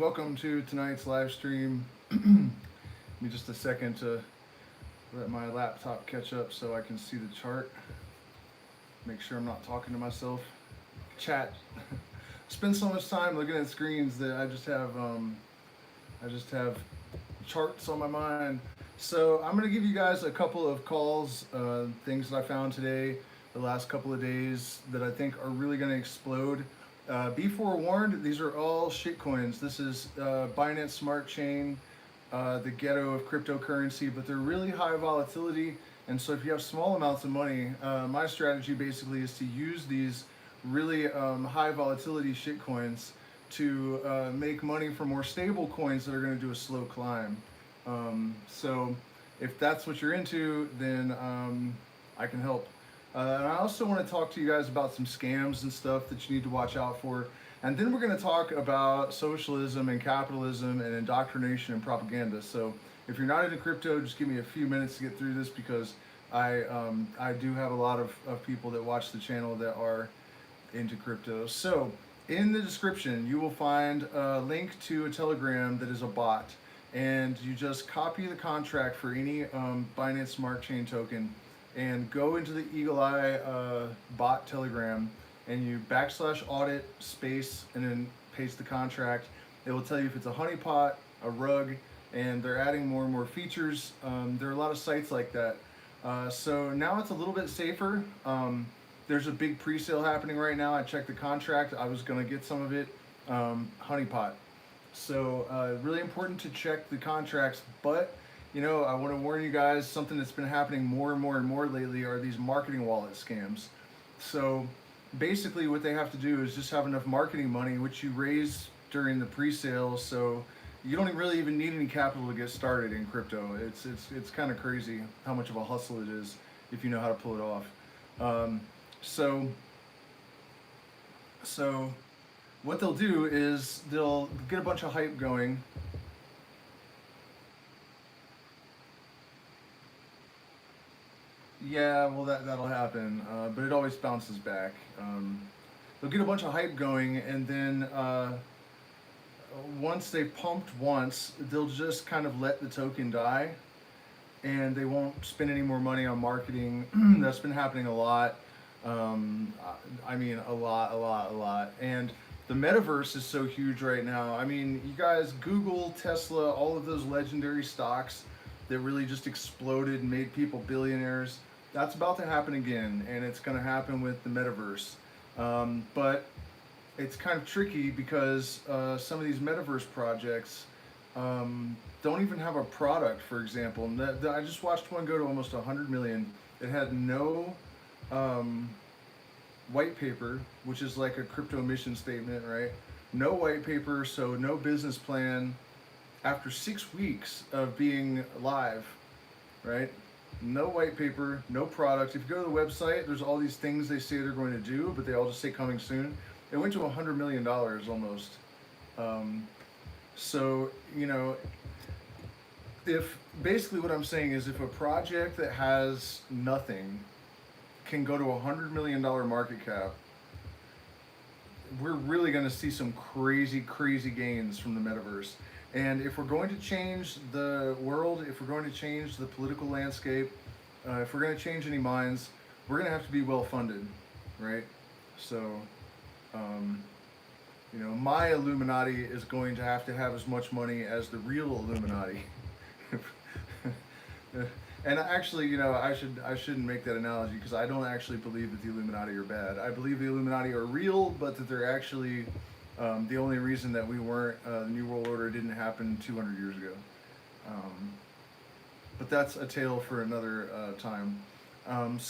welcome to tonight's live stream. Give me just a second to let my laptop catch up so I can see the chart. Make sure I'm not talking to myself. Chat. Spend so much time looking at screens that I just have charts on my mind. So I'm gonna give you guys a couple of calls, things that I found today, the last couple of days that I think are really gonna explode. Be forewarned, these are all shitcoins. This is Binance Smart Chain, the ghetto of cryptocurrency, but they're really high volatility. And so if you have small amounts of money, my strategy basically is to use these really high volatility shitcoins to make money for more stable coins that are going to do a slow climb. So if that's what you're into, then I can help. And I also want to talk to you guys about some scams and stuff that you need to watch out for. And then we're going to talk about socialism and capitalism and indoctrination and propaganda. So if you're not into crypto, just give me a few minutes to get through this because I do have a lot of people that watch the channel that are into crypto. So in the description, you will find a link to a Telegram that is a bot. And you just copy the contract for any Binance Smart Chain token and go into the Eagle Eye bot Telegram and you /audit space and then paste the contract. It will tell you if it's a honeypot, a rug, and they're adding more and more features. There are a lot of sites like that. So now it's a little bit safer. There's a big pre-sale happening right now. I checked the contract. I was gonna get some of it, honeypot. So really important to check the contracts, but you know, I want to warn you guys, something that's been happening more and more and more lately are these marketing wallet scams. So basically what they have to do is just have enough marketing money, which you raise during the pre-sale, so you don't really even need any capital to get started in crypto. It's kind of crazy how much of a hustle it is if you know how to pull it off. So what they'll do is they'll get a bunch of hype going. Yeah, well that'll happen, but it always bounces back. They'll get a bunch of hype going, and then once they've pumped once, they'll just kind of let the token die, and they won't spend any more money on marketing. That's been happening a lot. I mean, a lot. And the metaverse is so huge right now. I mean, you guys, Google, Tesla, all of those legendary stocks that really just exploded and made people billionaires. That's about to happen again, and it's going to happen with the metaverse. But it's kind of tricky because some of these metaverse projects don't even have a product, for example. I just watched one go to almost 100 million. It had no white paper, which is like a crypto mission statement, right? No white paper, so no business plan. After 6 weeks of being live, right? No white paper, no product. If you go to the website, there's all these things they say they're going to do, but they all just say coming soon. It went to $100 million almost. So, you know, if basically what I'm saying is if a project that has nothing can go to $100 million market cap, we're really going to see some crazy gains from the metaverse. And if we're going to change the world, if we're going to change the political landscape, if we're going to change any minds, we're going to have to be well funded, right? So, you know, my Illuminati is going to have as much money as the real Illuminati. And actually, you know, I shouldn't make that analogy because I don't actually believe that the Illuminati are bad. I believe the Illuminati are real, but that they're actually the only reason that we weren't, the New World Order didn't happen 200 years ago. But that's a tale for another time. One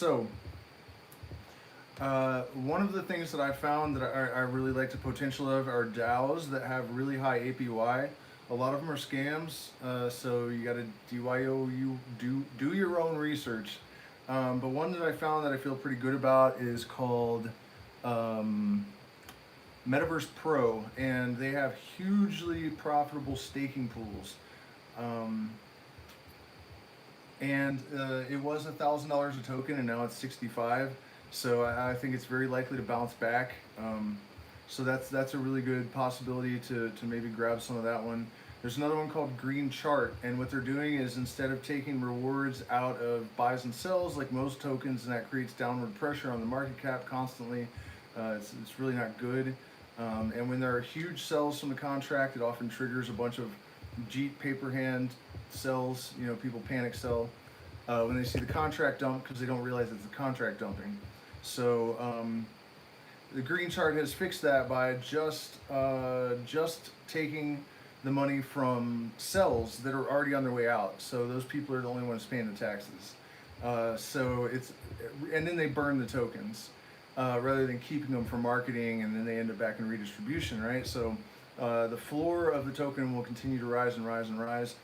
of the things that I found that I really like the potential of are DAOs that have really high APY. A lot of them are scams, so you got to do your own research. But one that I found that I feel pretty good about is called Metaverse Pro, and they have hugely profitable staking pools. It was $1,000 a token, and now it's 65. So I think it's very likely to bounce back. So that's a really good possibility to maybe grab some of that one. There's another one called Green Chart, and what they're doing is instead of taking rewards out of buys and sells like most tokens, and that creates downward pressure on the market cap constantly, it's really not good. And when there are huge sells from the contract, it often triggers a bunch of Jeet paper hand sells. You know, people panic sell when they see the contract dump because they don't realize it's the contract dumping. So the green chart has fixed that by just taking the money from sells that are already on their way out. So those people are the only ones paying the taxes. So it's, and then they burn the tokens rather than keeping them for marketing, and then they end up back in redistribution, right? So the floor of the token will continue to rise and rise and rise.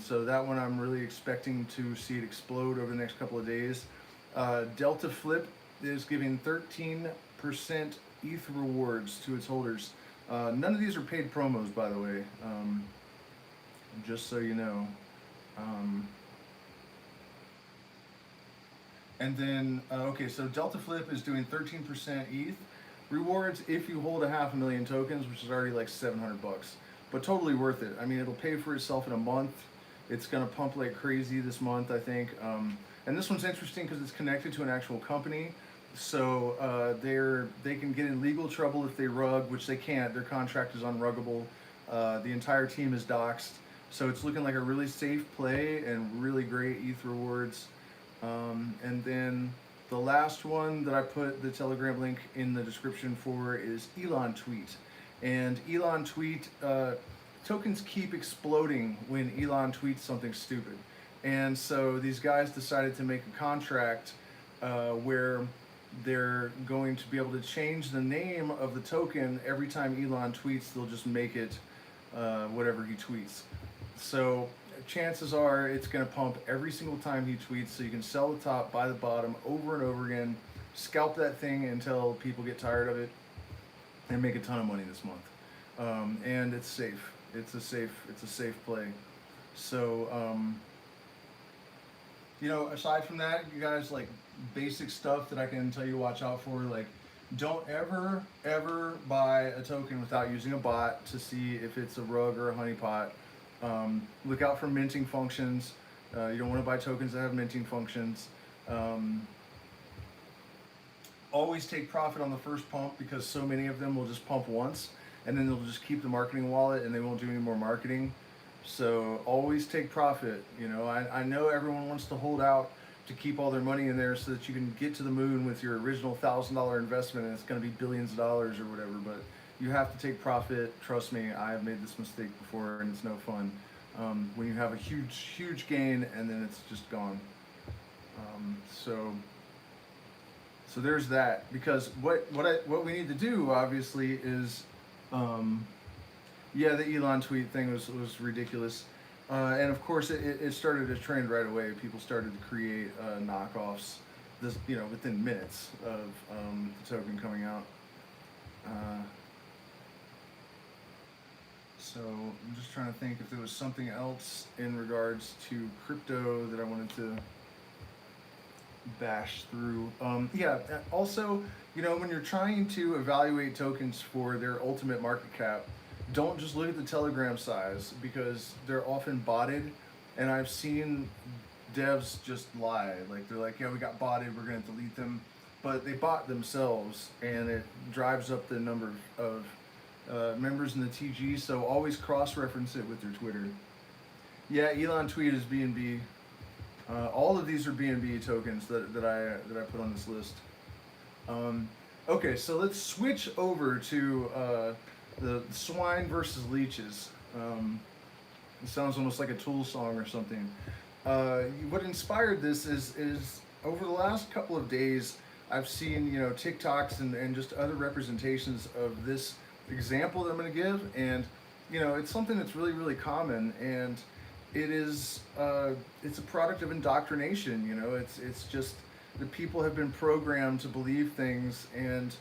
So that one I'm really expecting to see it explode over the next couple of days. Delta Flip is giving 13% ETH rewards to its holders. None of these are paid promos, by the way, just so you know. And then, okay, so Delta Flip is doing 13% ETH rewards if you hold 500,000 tokens, which is already like $700, but totally worth it. I mean, it'll pay for itself in a month. It's gonna pump like crazy this month, I think. And this one's interesting because it's connected to an actual company. So they can get in legal trouble if they rug, which they can't. Their contract is unruggable. The entire team is doxxed. So it's looking like a really safe play and really great ETH rewards. And then the last one that I put the Telegram link in the description for is Elon Tweet. And Elon Tweet, tokens keep exploding when Elon tweets something stupid. And so these guys decided to make a contract where they're going to be able to change the name of the token every time Elon tweets. They'll just make it whatever he tweets. So chances are it's going to pump every single time he tweets, so you can sell the top, buy the bottom over and over again, scalp that thing until people get tired of it, and make a ton of money this month. And it's safe. It's a safe play. So you know, aside from that, you guys, like basic stuff that I can tell you to watch out for, like don't ever buy a token without using a bot to see if it's a rug or a honeypot. Look out for minting functions. You don't want to buy tokens that have minting functions. Always take profit on the first pump, because so many of them will just pump once and then they'll just keep the marketing wallet and they won't do any more marketing. So always take profit. You know, I know everyone wants to hold out to keep all their money in there so that you can get to the moon with your original $1,000 investment and it's going to be billions of dollars or whatever, but you have to take profit. Trust me, I have made this mistake before and it's no fun. When you have a huge gain and then it's just gone. So there's that, because what we need to do obviously is, yeah, the Elon tweet thing was ridiculous. And of course it started a trend right away. People started to create knockoffs this, you know, within minutes of the token coming out. So I'm just trying to think if there was something else in regards to crypto that I wanted to bash through. Yeah, also, you know, when you're trying to evaluate tokens for their ultimate market cap, don't just look at the Telegram size, because they're often botted, and I've seen devs just lie. Like they're like, yeah, we got botted, we're gonna delete them, but they bot themselves, and it drives up the number of members in the TG. So always cross-reference it with your Twitter. Yeah, Elon tweet is BNB. All of these are BNB tokens that I put on this list. Okay, so let's switch over to the Swine versus Leeches. It sounds almost like a Tool song or something. What inspired this is over the last couple of days, I've seen, you know, TikToks and just other representations of this example that I'm going to give, and you know, it's something that's really common, and it is it's a product of indoctrination. You know, it's just the people have been programmed to believe things, and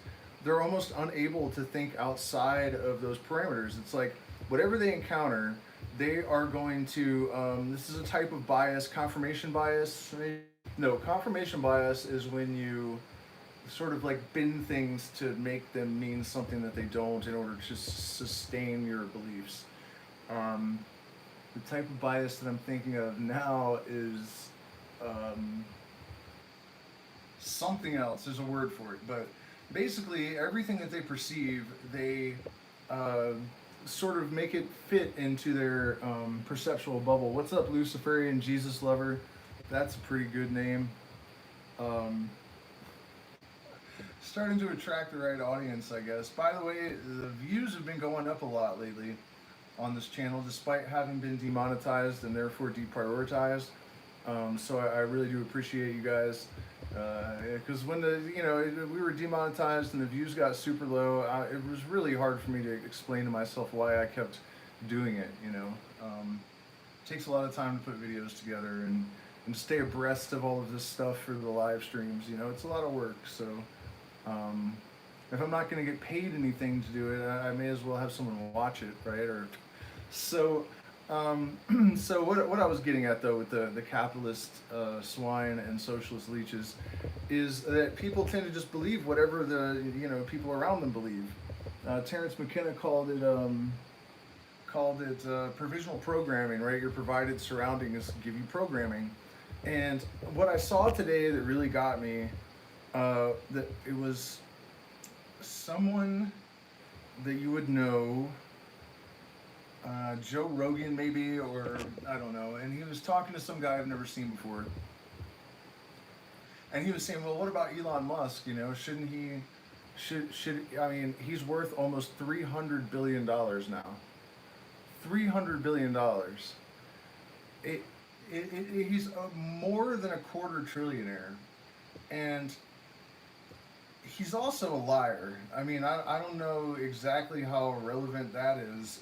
they're almost unable to think outside of those parameters. It's like whatever they encounter, they are going to, this is a type of bias, confirmation bias. No, confirmation bias is when you sort of like bend things to make them mean something that they don't in order to sustain your beliefs. Um, the type of bias that I'm thinking of now is something else. There's a word for it, but basically everything that they perceive, they uh, sort of make it fit into their perceptual bubble. What's up, Luciferian Jesus Lover? That's a pretty good name. Um, Starting to attract the right audience, I guess. By the way, the views have been going up a lot lately on this channel, despite having been demonetized and therefore deprioritized. So I really do appreciate you guys, because when we were demonetized and the views got super low, it was really hard for me to explain to myself why I kept doing it. It takes a lot of time to put videos together and to stay abreast of all of this stuff for the live streams. It's a lot of work. So if I'm not going to get paid anything to do it, I may as well have someone watch it, right? So what I was getting at though with the capitalist swine and socialist leeches is that people tend to just believe whatever the people around them believe. Terence McKenna called it provisional programming, right? Your provided surroundings give you programming. And what I saw today that really got me, that it was someone that you would know, Joe Rogan maybe, or I don't know, and he was talking to some guy I've never seen before, and he was saying, well, what about Elon Musk? Shouldn't he, I mean, he's worth almost $300 billion now. $300 billion. He's more than a quarter trillionaire, and he's also a liar. I mean, I don't know exactly how relevant that is,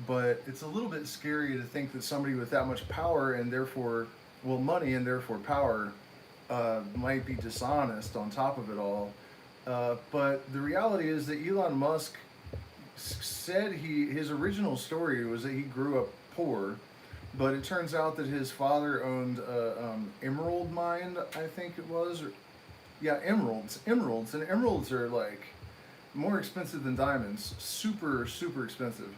but it's a little bit scary to think that somebody with that much power and therefore, well, money and therefore power, might be dishonest on top of it all. But the reality is that Elon Musk said his original story was that he grew up poor, but it turns out that his father owned emerald mine, I think it was. Yeah, emeralds, and emeralds are like more expensive than diamonds, super, super expensive.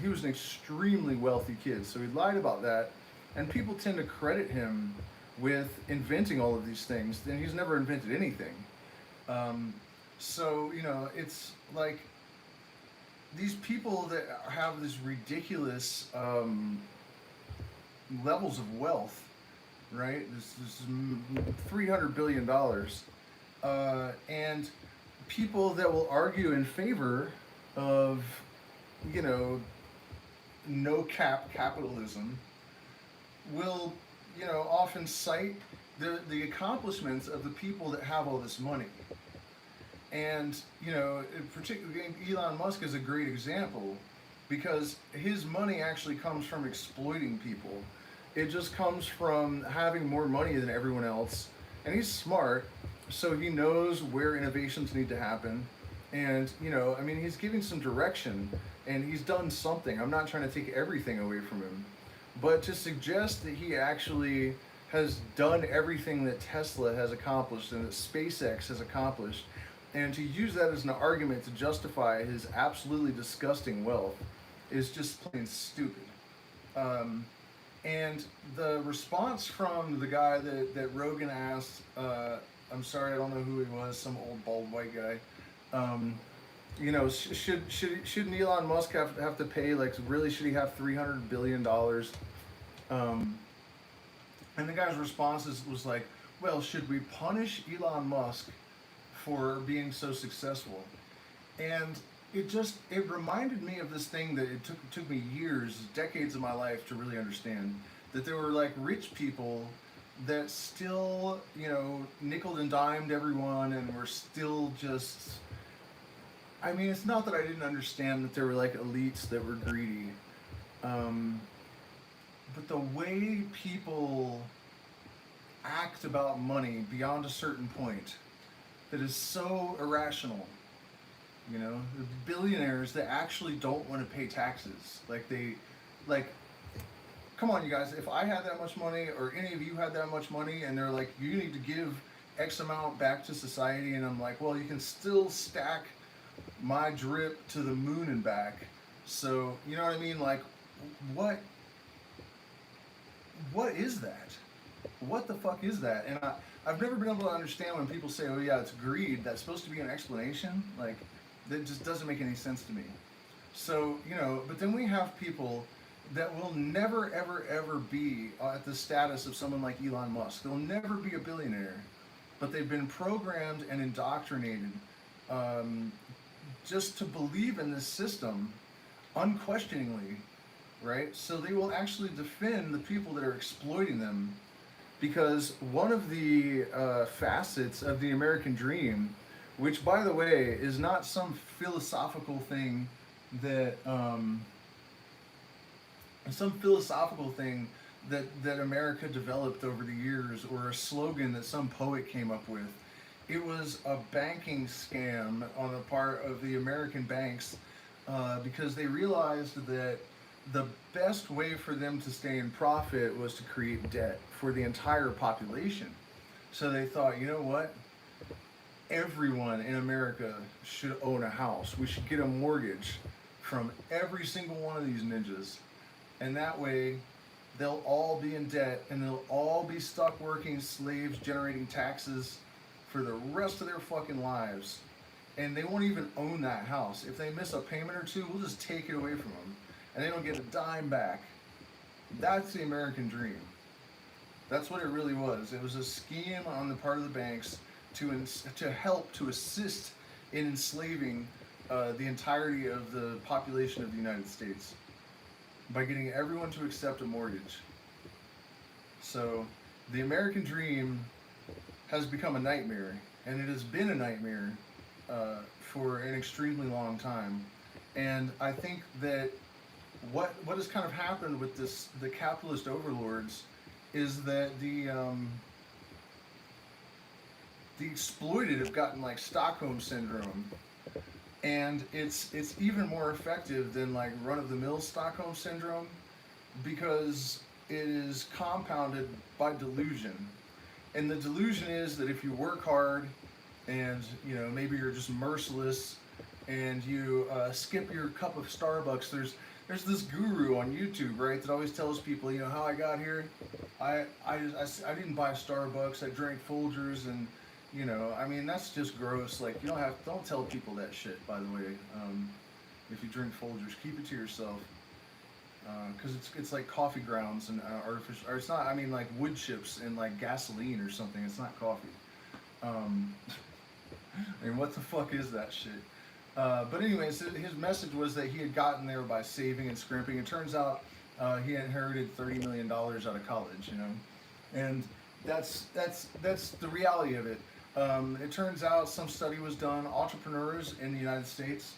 He was an extremely wealthy kid, so he lied about that, and people tend to credit him with inventing all of these things, and he's never invented anything. So, it's like these people that have this ridiculous levels of wealth, right? This is $300 billion. And people that will argue in favor of, no capitalism will, often cite the accomplishments of the people that have all this money. And, particularly Elon Musk is a great example because his money actually comes from exploiting people. It just comes from having more money than everyone else. And he's smart, so he knows where innovations need to happen. And, he's giving some direction and he's done something. I'm not trying to take everything away from him. But to suggest that he actually has done everything that Tesla has accomplished and that SpaceX has accomplished, and to use that as an argument to justify his absolutely disgusting wealth is just plain stupid. And the response from the guy that Rogan asked, I'm sorry, I don't know who he was, some old bald white guy. Shouldn't Elon Musk have to pay, like, really, should he have $300 billion? And the guy's response was like, well, should we punish Elon Musk for being so successful? And it reminded me of this thing that it took me years, decades of my life to really understand, that there were like rich people that still, nickel and dimed everyone and were still just, it's not that I didn't understand that there were like elites that were greedy, but the way people act about money beyond a certain point that is so irrational. The billionaires that actually don't want to pay taxes. Come on, you guys, if I had that much money or any of you had that much money and they're like, you need to give X amount back to society, and I'm like, well, you can still stack my drip to the moon and back. So, you know what I mean? Like, what what is that? What the fuck is that? And I've never been able to understand when people say, oh yeah, it's greed. That's supposed to be an explanation. Like, that just doesn't make any sense to me. So, you know, but then we have people that will never, ever, ever be at the status of someone like Elon Musk. They'll never be a billionaire, but they've been programmed and indoctrinated um, just to believe in this system unquestioningly, right? So they will actually defend the people that are exploiting them, because one of the facets of the American dream, which by the way is not some philosophical thing that that America developed over the years, or a slogan that some poet came up with. It was a banking scam on the part of the American banks, because they realized that the best way for them to stay in profit was to create debt for the entire population. So they thought, you know what? Everyone in America should own a house. We should get a mortgage from every single one of these ninjas. And that way, they'll all be in debt, and they'll all be stuck working slaves, generating taxes for the rest of their fucking lives. And they won't even own that house. If they miss a payment or two, we'll just take it away from them. And they don't get a dime back. That's the American dream. That's what it really was. It was a scheme on the part of the banks to help, to assist in enslaving the entirety of the population of the United States by getting everyone to accept a mortgage. So the American dream has become a nightmare, and it has been a nightmare for an extremely long time. And I think that what has kind of happened with the capitalist overlords is that the exploited have gotten like Stockholm syndrome, and it's even more effective than like run-of-the-mill Stockholm syndrome, because it is compounded by delusion. And the delusion is that if you work hard, and you know, maybe you're just merciless, and you skip your cup of Starbucks, there's this guru on YouTube, right, that always tells people, you know, how I got here. I didn't buy Starbucks. I drank Folgers, and you know, I mean, that's just gross. Like, you don't tell people that shit. By the way, if you drink Folgers, keep it to yourself, because it's like coffee grounds and artificial, or it's not. I mean, like wood chips and like gasoline or something. It's not coffee. I mean, what the fuck is that shit? But anyways, his message was that he had gotten there by saving and scrimping. It turns out he inherited $30 million out of college, you know, and that's the reality of it. It turns out some study was done. Entrepreneurs in the United States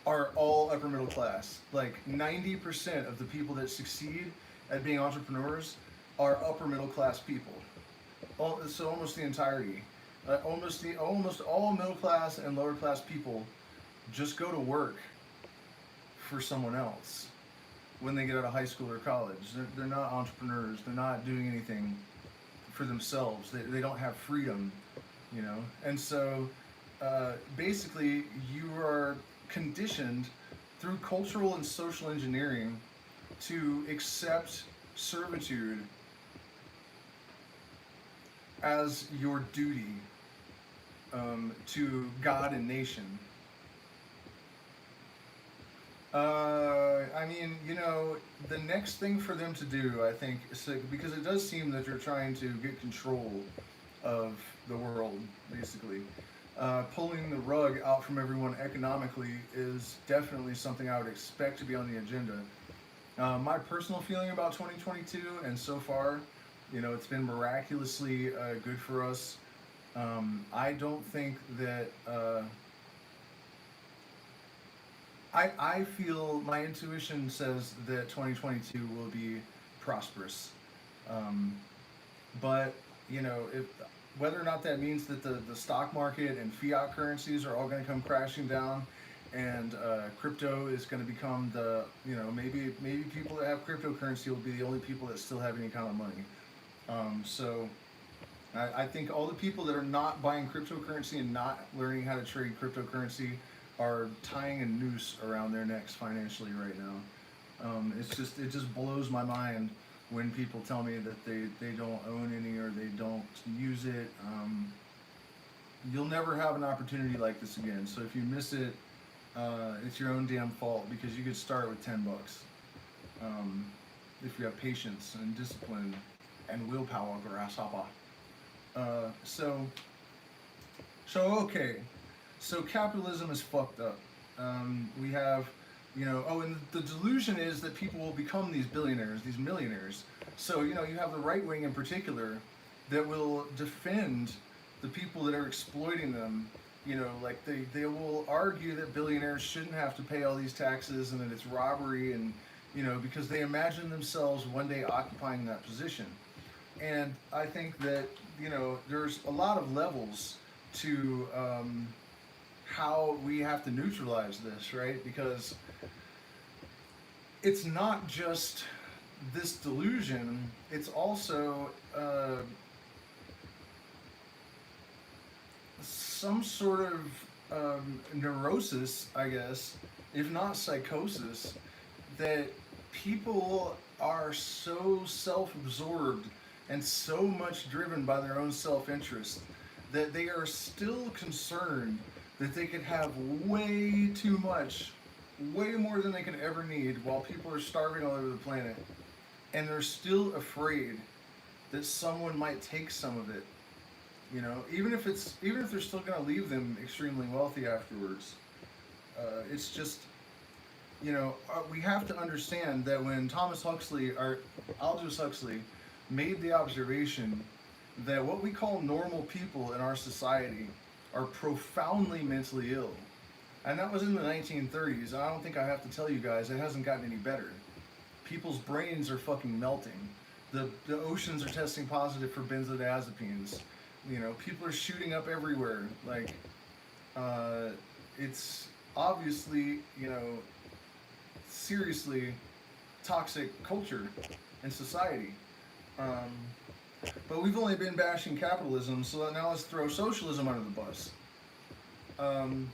are all upper middle class. Like 90% of the people that succeed at being entrepreneurs are upper middle class people. So almost the entirety. Almost all middle class and lower class people just go to work for someone else when they get out of high school or college. They're not entrepreneurs. They're not doing anything for themselves. They don't have freedom, you know. And so basically you are conditioned through cultural and social engineering to accept servitude as your duty to God and nation. I mean, you know, the next thing for them to do, I think, because it does seem that you're trying to get control of the world, basically. Pulling the rug out from everyone economically is definitely something I would expect to be on the agenda. My personal feeling about 2022, and so far, you know, it's been miraculously good for us. I don't think that... I feel, my intuition says that 2022 will be prosperous. But, you know, whether or not that means that the stock market and fiat currencies are all going to come crashing down, and crypto is going to become the, you know, maybe people that have cryptocurrency will be the only people that still have any kind of money. So I think all the people that are not buying cryptocurrency and not learning how to trade cryptocurrency are tying a noose around their necks financially right now. It just blows my mind when people tell me that they don't own any or they don't use it. You'll never have an opportunity like this again. So if you miss it, it's your own damn fault, because you could start with $10. If you have patience and discipline and willpower, grasshopper. So okay. So capitalism is fucked up. We have, and the delusion is that people will become these billionaires, these millionaires. So, you have the right wing in particular that will defend the people that are exploiting them. Like they will argue that billionaires shouldn't have to pay all these taxes and that it's robbery, and, because they imagine themselves one day occupying that position. And I think that, there's a lot of levels to how we have to neutralize this, right? Because it's not just this delusion, it's also some sort of neurosis, I guess, if not psychosis, that people are so self-absorbed and so much driven by their own self-interest that they are still concerned that they could have way too much, way more than they could ever need, while people are starving all over the planet. And they're still afraid that someone might take some of it. Even if they're still going to leave them extremely wealthy afterwards. It's just, we have to understand that when Aldous Huxley made the observation that what we call normal people in our society are profoundly mentally ill. And that was in the 1930s. I don't think I have to tell you guys, it hasn't gotten any better. People's brains are fucking melting. The oceans are testing positive for benzodiazepines. People are shooting up everywhere. Like, it's obviously, seriously toxic culture and society. But we've only been bashing capitalism, so now let's throw socialism under the bus. And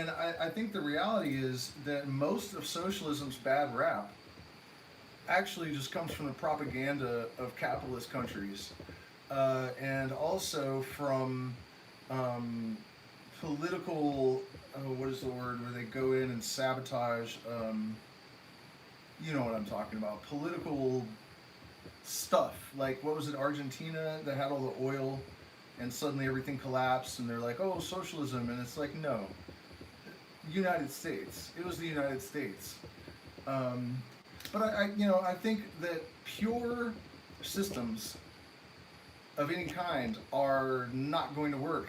I think the reality is that most of socialism's bad rap actually just comes from the propaganda of capitalist countries, and also from political, what is the word, where they go in and sabotage, you know what I'm talking about, political stuff. Like, what was it, Argentina, that had all the oil and suddenly everything collapsed and they're like, oh, socialism, and it's like, no, United States, it was the United States. But I think that pure systems of any kind are not going to work.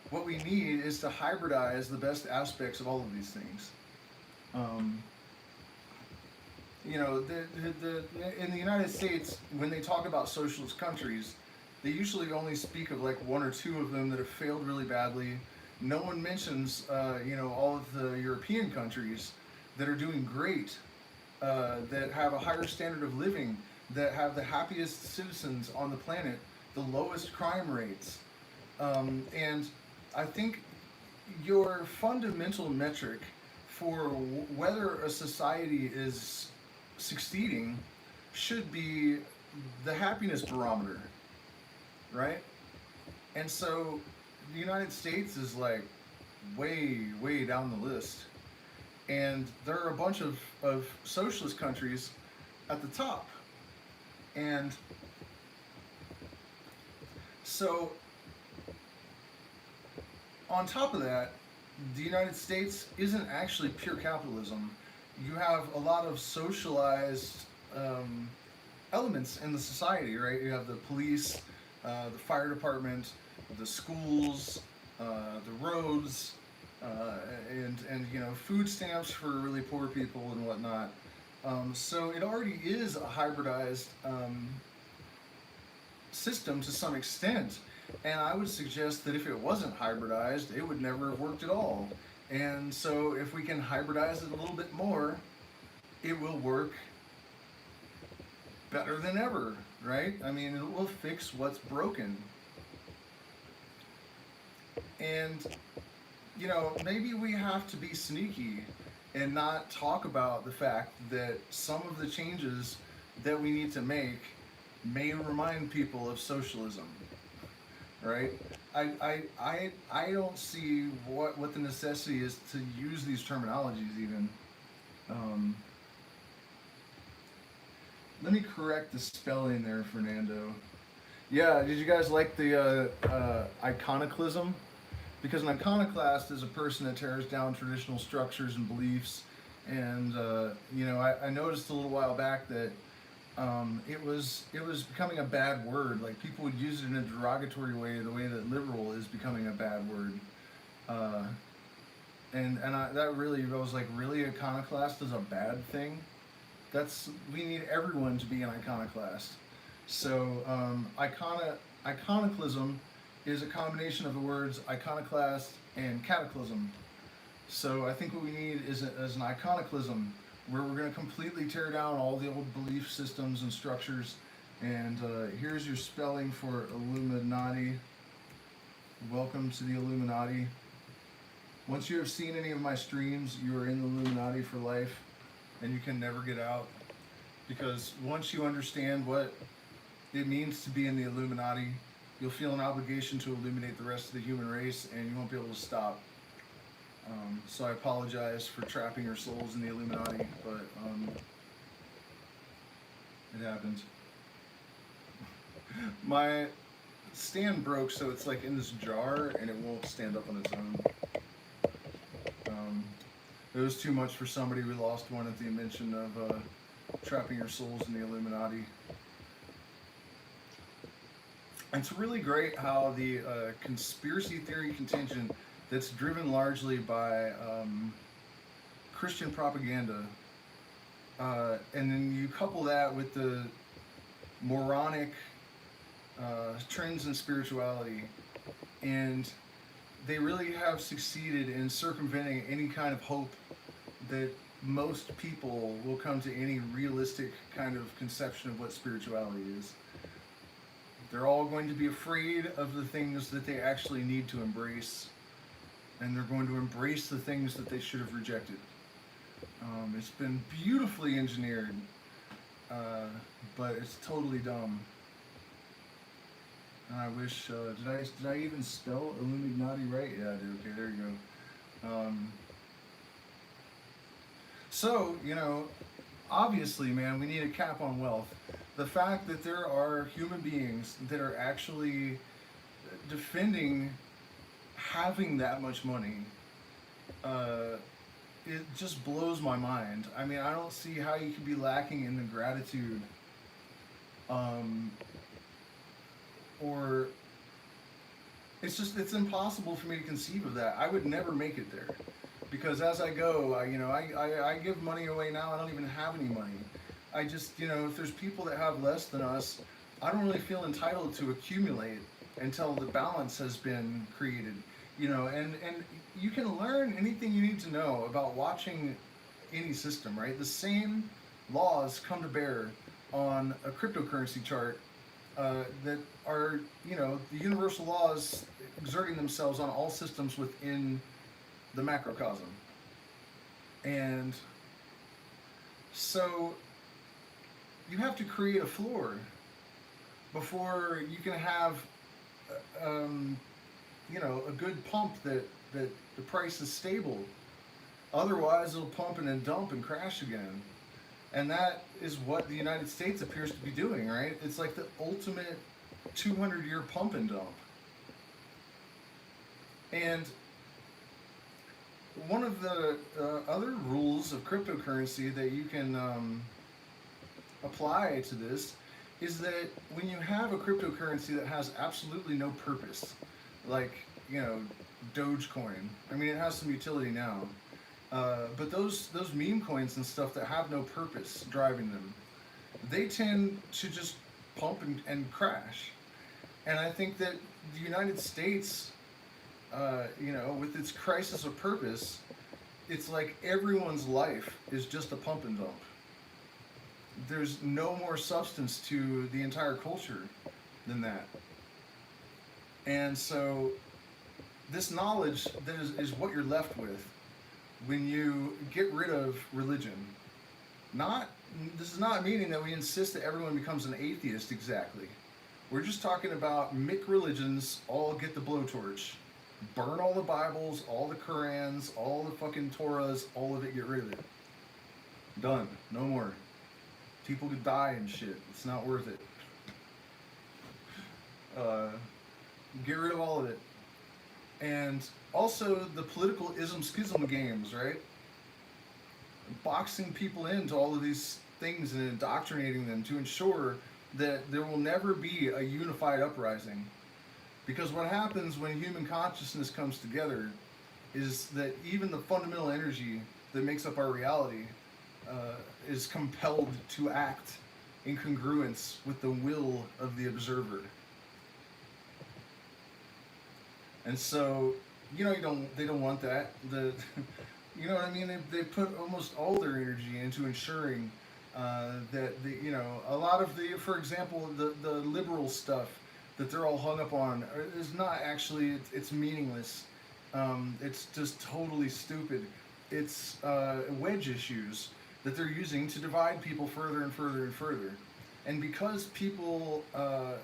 What we need is to hybridize the best aspects of all of these things. In the United States, when they talk about socialist countries, they usually only speak of like one or two of them that have failed really badly. No one mentions, all of the European countries that are doing great, that have a higher standard of living, that have the happiest citizens on the planet, the lowest crime rates. And I think your fundamental metric for whether a society is succeeding should be the happiness barometer, right? And so the United States is like way, way down the list. And there are a bunch of socialist countries at the top. And so on top of that, the United States isn't actually pure capitalism. You have a lot of socialized elements in the society, right? You have the police, the fire department, the schools, the roads, and food stamps for really poor people and whatnot. So it already is a hybridized system to some extent. And I would suggest that if it wasn't hybridized, it would never have worked at all. And so if we can hybridize it a little bit more, it will work better than ever, right? I mean, it will fix what's broken. And, you know, maybe we have to be sneaky and not talk about the fact that some of the changes that we need to make may remind people of socialism, right? I don't see what the necessity is to use these terminologies even. Let me correct the spelling there, Fernando. Yeah, did you guys like the iconoclism? Because an iconoclast is a person that tears down traditional structures and beliefs. And you know, I noticed a little while back that it was becoming a bad word. Like people would use it in a derogatory way, the way that liberal is becoming a bad word. That really, I was like, really, iconoclast is a bad thing? We need everyone to be an iconoclast. So iconoclism is a combination of the words iconoclast and cataclysm. So I think what we need is an iconoclism where we're going to completely tear down all the old belief systems and structures. And here's your spelling for Illuminati. Welcome to the Illuminati. Once you have seen any of my streams, you are in the Illuminati for life, and you can never get out. Because once you understand what it means to be in the Illuminati, you'll feel an obligation to illuminate the rest of the human race, and you won't be able to stop. So I apologize for trapping your souls in the Illuminati, but it happens. My stand broke, so it's like in this jar, and it won't stand up on its own. It was too much for somebody. We lost one at the mention of trapping your souls in the Illuminati. It's really great how the conspiracy theory contingent that's driven largely by Christian propaganda, and then you couple that with the moronic trends in spirituality, and they really have succeeded in circumventing any kind of hope that most people will come to any realistic kind of conception of what spirituality is. They're all going to be afraid of the things that they actually need to embrace, and they're going to embrace the things that they should have rejected. It's been beautifully engineered, but it's totally dumb. And I wish, did I even spell Illuminati right? Yeah, I did. Okay, there you go. So, you know, obviously, man, we need a cap on wealth. The fact that there are human beings that are actually defending having that much money, it just blows my mind. I mean, I don't see how you could be lacking in the gratitude, or it's impossible for me to conceive of that. I would never make it there, because as I go, I give money away now. I don't even have any money. I just, if there's people that have less than us, I don't really feel entitled to accumulate until the balance has been created. And you can learn anything you need to know about watching any system, right? The same laws come to bear on a cryptocurrency chart that are, the universal laws exerting themselves on all systems within the macrocosm. And so you have to create a floor before you can have a good pump that the price is stable. Otherwise, it'll pump and then dump and crash again. And that is what the United States appears to be doing, right? It's like the ultimate 200-year pump and dump. And one of the other rules of cryptocurrency that you can apply to this is that when you have a cryptocurrency that has absolutely no purpose, like, Dogecoin, I mean, it has some utility now, but those meme coins and stuff that have no purpose driving them, they tend to just pump and crash. And I think that the United States, with its crisis of purpose, it's like everyone's life is just a pump and dump. there's no more substance to the entire culture than that. And so this knowledge that is what you're left with when you get rid of religion. Not This is not meaning that we insist that everyone becomes an atheist exactly. We're just talking about make religions all get the blowtorch. Burn all the Bibles, all the Qurans, all the fucking Torahs, all of it, get rid of it. Done. No more. People could die and shit. It's not worth it. Get rid of all of it. And also the political ism-schizm games, right? Boxing people into all of these things and indoctrinating them to ensure that there will never be a unified uprising. Because what happens when human consciousness comes together is that even the fundamental energy that makes up our reality is compelled to act in congruence with the will of the observer. And so, they don't want that. You know what I mean? They put almost all their energy into ensuring that a lot of for example, the liberal stuff that they're all hung up on is not actually, it's meaningless. It's just totally stupid. It's wedge issues that they're using to divide people further and further and further. And because people, are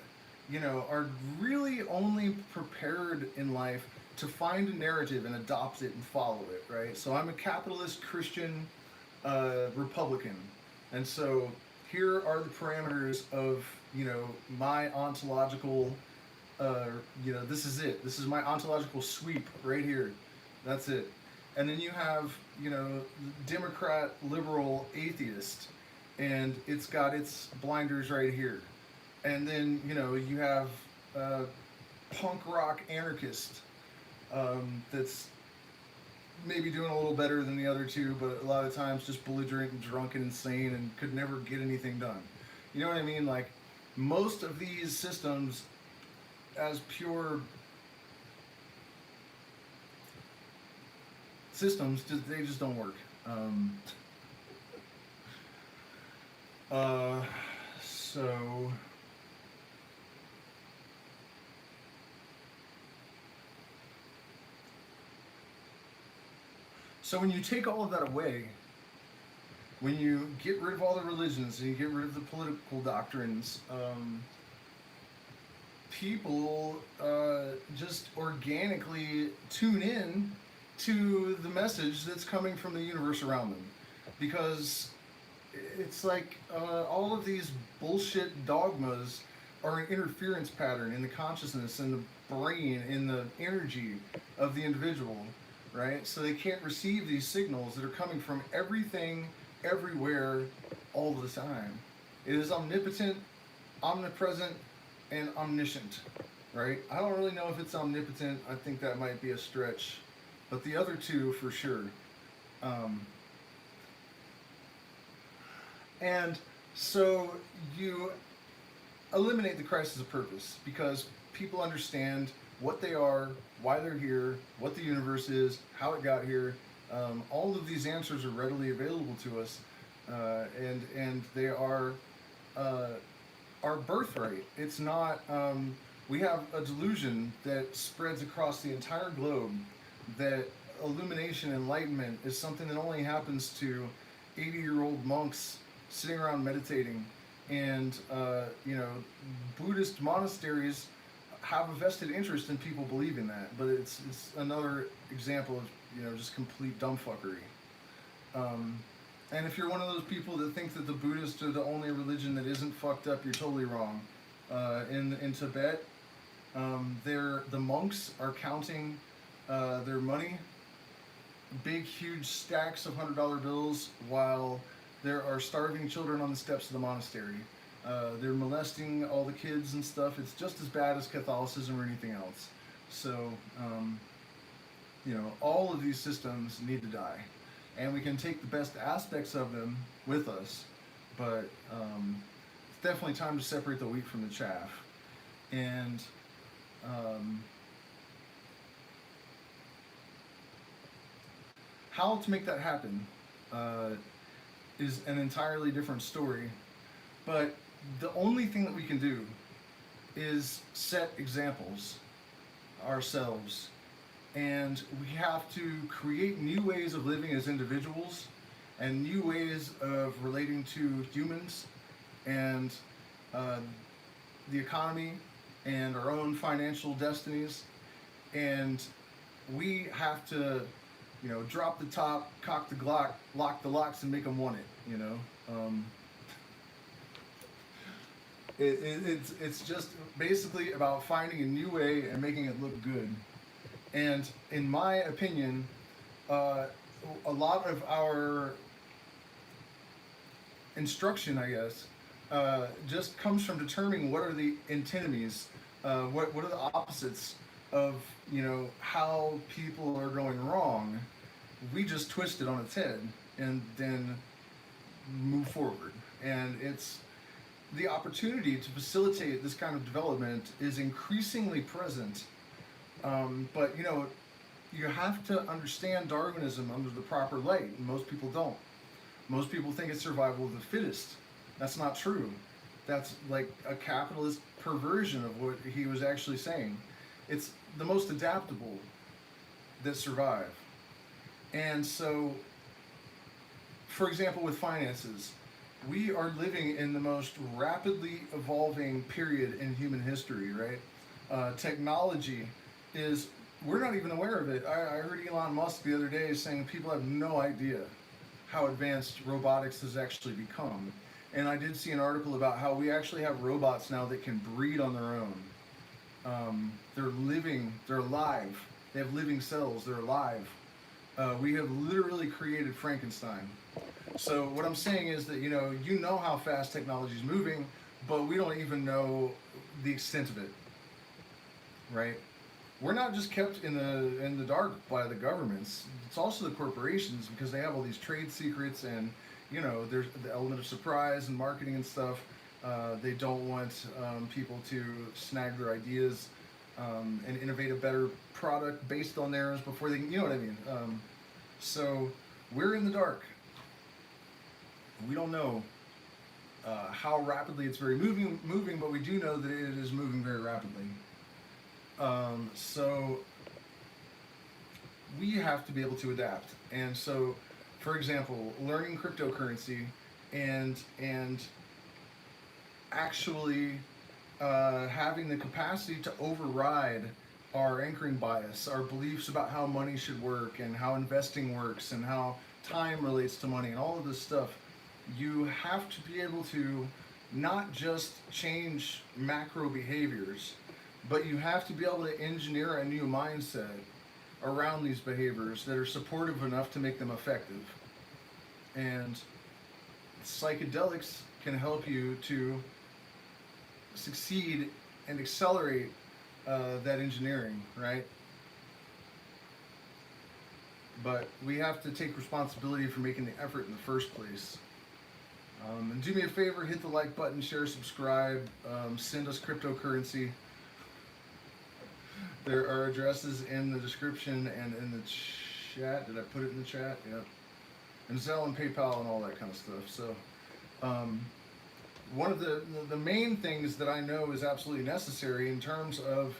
really only prepared in life to find a narrative and adopt it and follow it, right? So I'm a capitalist Christian Republican. And so here are the parameters of, my ontological, this is it. This is my ontological sweep right here. That's it. And then you have, Democrat, liberal, atheist, and it's got its blinders right here. And then, you have punk rock anarchist that's maybe doing a little better than the other two, but a lot of times just belligerent and drunk and insane and could never get anything done. You know what I mean? Like, most of these systems, as pure systems, they just don't work. So when you take all of that away, when you get rid of all the religions and you get rid of the political doctrines, people just organically tune in to the message that's coming from the universe around them. Because it's like all of these bullshit dogmas are an interference pattern in the consciousness and the brain, in the energy of the individual, right? So they can't receive these signals that are coming from everything, everywhere, all the time. It is omnipotent, omnipresent, and omniscient, right? I don't really know if it's omnipotent. I think that might be a stretch, but the other two for sure. And so you eliminate the crisis of purpose because people understand what they are, why they're here, what the universe is, how it got here. All of these answers are readily available to us, and they are our birthright. It's not. We have a delusion that spreads across the entire globe that illumination, enlightenment is something that only happens to 80-year-old monks sitting around meditating, and Buddhist monasteries have a vested interest in people believing that, but it's another example of just complete dumbfuckery. And if you're one of those people that think that the Buddhists are the only religion that isn't fucked up, you're totally wrong. In Tibet, the monks are counting their money, big huge stacks of $100 bills, while there are starving children on the steps of the monastery. They're molesting all the kids and stuff. It's just as bad as Catholicism or anything else. So, all of these systems need to die. And we can take the best aspects of them with us, but it's definitely time to separate the wheat from the chaff. And how to make that happen is an entirely different story But the only thing that we can do is set examples ourselves, and we have to create new ways of living as individuals and new ways of relating to humans and the economy and our own financial destinies. And we have to, drop the top, cock the Glock, lock the locks, and make them want it. It's just basically about finding a new way and making it look good. And in my opinion, a lot of our instruction, I guess, just comes from determining what are the antinomies, what are the opposites of how people are going wrong. We just twist it on its head and then move forward. And it's the opportunity to facilitate this kind of development is increasingly present. But you have to understand Darwinism under the proper light, and most people don't. Most people think it's survival of the fittest. That's not true. That's like a capitalist perversion of what he was actually saying. It's the most adaptable that survive. And so, for example, with finances, we are living in the most rapidly evolving period in human history, right? Technology is, we're not even aware of it. I heard Elon Musk the other day saying people have no idea how advanced robotics has actually become. And I did see an article about how we actually have robots now that can breed on their own. They're living, they're alive. They have living cells, they're alive. We have literally created Frankenstein. So what I'm saying is that you know how fast technology is moving, but we don't even know the extent of it, right? We're not just kept in the dark by the governments. It's also the corporations, because they have all these trade secrets, and there's the element of surprise and marketing and stuff. They don't want people to snag their ideas and innovate a better product based on theirs before they can, you know what I mean? So we're in the dark. We don't know how rapidly it's very moving, but we do know that it is moving very rapidly. So we have to be able to adapt. And so, for example, learning cryptocurrency and actually having the capacity to override our anchoring bias, our beliefs about how money should work and how investing works and how time relates to money and all of this stuff. You have to be able to not just change macro behaviors, but you have to be able to engineer a new mindset around these behaviors that are supportive enough to make them effective. And psychedelics can help you to succeed and accelerate that engineering, right? But we have to take responsibility for making the effort in the first place. And do me a favor, hit the like button, share, subscribe, send us cryptocurrency. There are addresses in the description and in the chat. Did I put it in the chat? Yep. And Zelle and PayPal and all that kind of stuff. So one of the main things that I know is absolutely necessary in terms of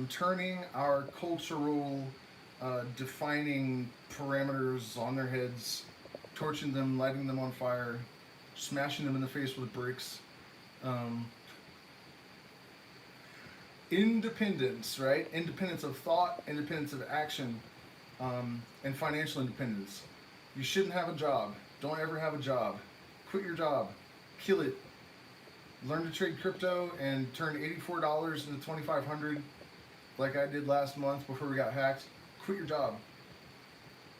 turning our cultural defining parameters on their heads, torching them, lighting them on fire, smashing them in the face with bricks. Independence, right? Independence of thought, independence of action, and financial independence. You shouldn't have a job. Don't ever have a job. Quit your job. Kill it. Learn to trade crypto and turn $84 into $2,500 like I did last month before we got hacked. Quit your job.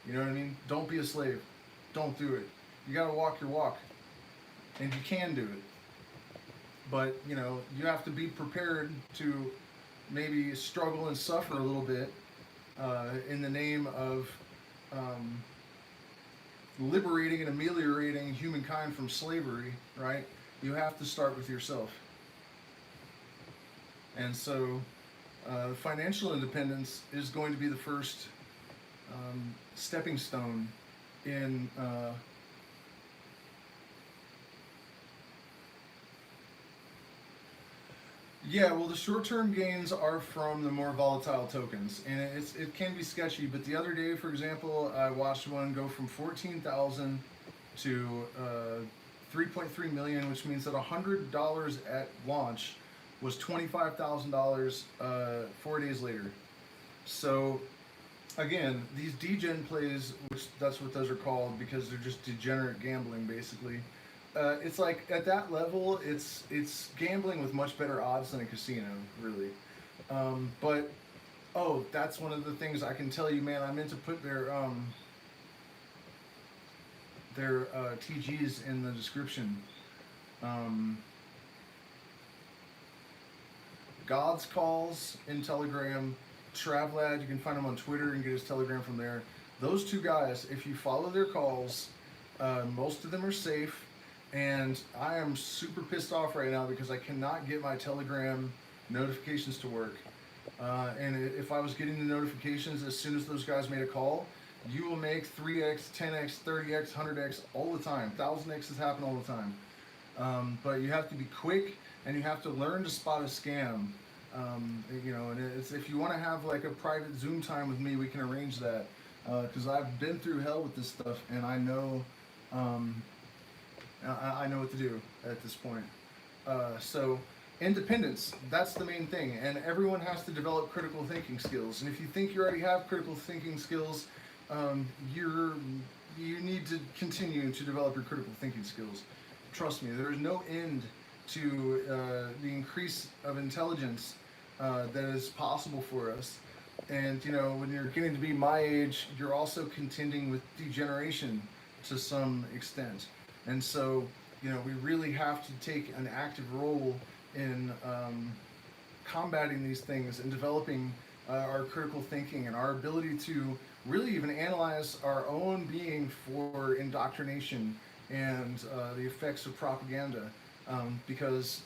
You know what I mean? Don't be a slave. Don't do it. You gotta walk your walk. And you can do it. But, you have to be prepared to maybe struggle and suffer a little bit in the name of liberating and ameliorating humankind from slavery, right? You have to start with yourself. And so financial independence is going to be the first stepping stone in Yeah, well, the short-term gains are from the more volatile tokens, and it can be sketchy. But the other day, for example, I watched one go from 14,000 to 3.3 million, which means that $100 at launch was $25,000 4 days later. So again, these degen plays, which that's what those are called because they're just degenerate gambling, basically. It's like at that level, it's gambling with much better odds than a casino, really. But oh, that's one of the things I can tell you, man. I meant to put their TGs in the description. God's Calls in Telegram, Travlad, you can find him on Twitter and get his Telegram from there. Those two guys, if you follow their calls, most of them are safe. And I am super pissed off right now because I cannot get my Telegram notifications to work. And if I was getting the notifications as soon as those guys made a call, you will make 3x, 10x, 30x, 100x all the time. 1000x's happen all the time. But you have to be quick and you have to learn to spot a scam. You know, and it's, if you want to have like a private Zoom time with me, we can arrange that. Because I've been through hell with this stuff and I know what to do at this point. So independence, that's the main thing. And everyone has to develop critical thinking skills. And if you think you already have critical thinking skills, you need to continue to develop your critical thinking skills. Trust me, there is no end to the increase of intelligence that is possible for us. And you know, when you're getting to be my age, you're also contending with degeneration to some extent. And so, you know, we really have to take an active role in combating these things and developing our critical thinking and our ability to really even analyze our own being for indoctrination and the effects of propaganda, because,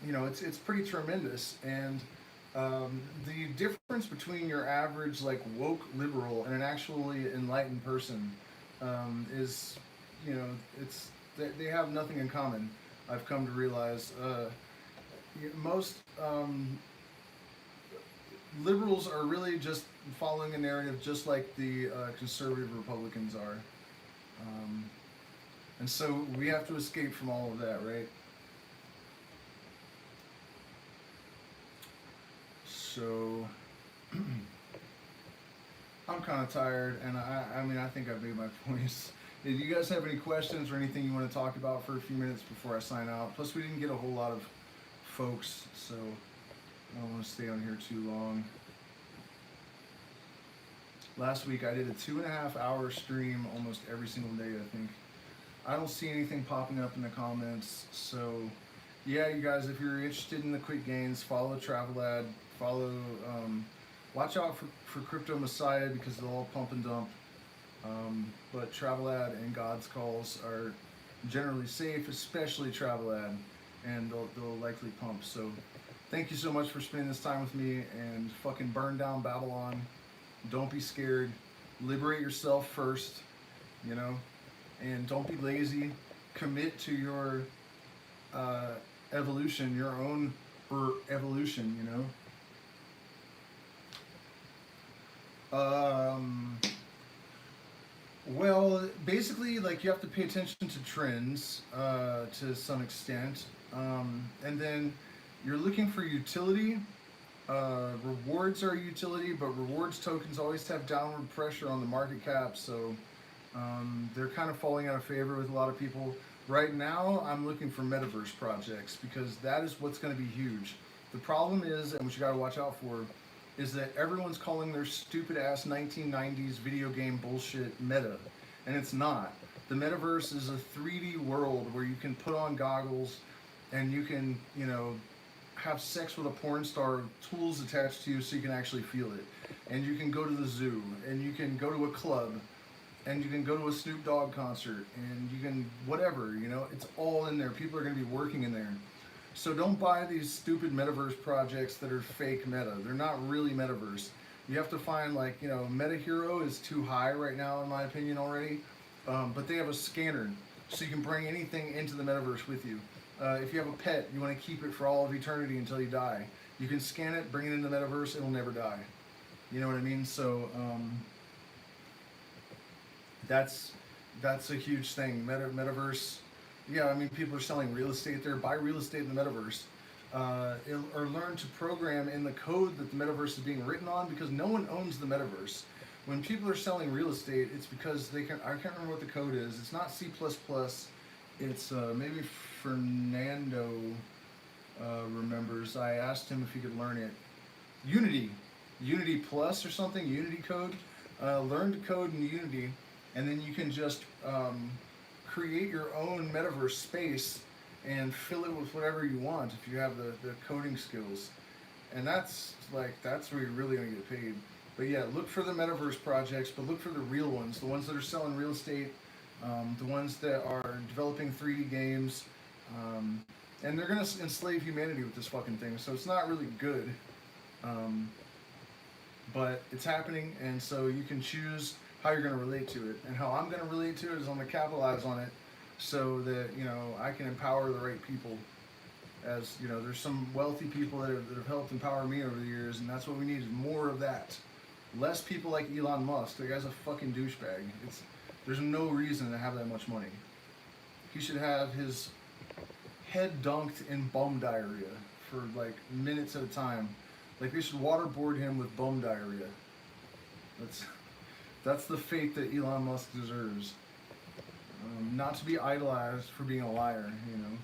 you know, it's pretty tremendous. And the difference between your average like woke liberal and an actually enlightened person is, you know, they have nothing in common. I've come to realize most liberals are really just following a narrative just like the conservative Republicans are. And so we have to escape from all of that, right? So I'm kind of tired, and I mean, I think I've made my points. Do you guys have any questions or anything you want to talk about for a few minutes before I sign out? Plus, we didn't get a whole lot of folks, so I don't want to stay on here too long. Last week, I did a 2.5 hour stream almost every single day, I think. I don't see anything popping up in the comments, so yeah, you guys, if you're interested in the quick gains, follow Travelad, follow, watch out for Crypto Messiah because they'll all pump and dump. But Travelad and God's Calls are generally safe, especially Travelad, and they'll likely pump. So thank you so much for spending this time with me, and fucking burn down Babylon. Don't be scared. Liberate yourself first, you know, and don't be lazy. Commit to your evolution, your own evolution, you know. Well, basically, like, you have to pay attention to trends to some extent, and then you're looking for utility. Rewards are utility, but rewards tokens always have downward pressure on the market cap, so they're kind of falling out of favor with a lot of people. Right now, I'm looking for metaverse projects because that is what's going to be huge. The problem is, and what you got to watch out for, is that everyone's calling their stupid ass 1990s video game bullshit meta, and it's not. The metaverse is a 3D world where you can put on goggles and you can, you know, have sex with a porn star, tools attached to you so you can actually feel it. And you can go to the zoo, and you can go to a club, and you can go to a Snoop Dogg concert, and you can whatever, you know, it's all in there. People are going to be working in there. So don't buy these stupid metaverse projects that are fake meta. They're not really metaverse. You have to find, like, you know, Meta Hero is too high right now in my opinion already, but they have a scanner so you can bring anything into the metaverse with you. If you have a pet, you want to keep it for all of eternity until you die. You can scan it, bring it into the metaverse, it'll never die. You know what I mean? So that's a huge thing. Metaverse. Yeah, I mean, people are selling real estate there. Buy real estate in the metaverse. Or learn to program in the code that the metaverse is being written on, because no one owns the metaverse. When people are selling real estate, it's because they can. I can't remember what the code is. It's not C++. It's maybe Fernando remembers. I asked him if he could learn it. Unity Plus or something. Unity code. Learn to code in Unity, and then you can just create your own metaverse space and fill it with whatever you want if you have the coding skills. And that's where you're really gonna get paid. But yeah, look for the metaverse projects, but look for the real ones, the ones that are selling real estate, the ones that are developing 3D games, and they're gonna enslave humanity with this fucking thing. So it's not really good, but it's happening, and so you can choose how you're gonna relate to it. And how I'm gonna relate to it is I'm gonna capitalize on it, so that, you know, I can empower the right people. As you know, there's some wealthy people that have helped empower me over the years, and that's what we need, is more of that. Less people like Elon Musk. The guy's a fucking douchebag. There's no reason to have that much money. He should have his head dunked in bum diarrhea for like minutes at a time. Like, they should waterboard him with bum diarrhea. That's the fate that Elon Musk deserves. Not to be idolized for being a liar, you know.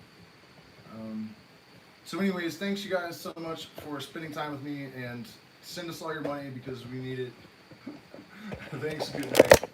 So anyways, thanks you guys so much for spending time with me, and send us all your money because we need it. Thanks, good night.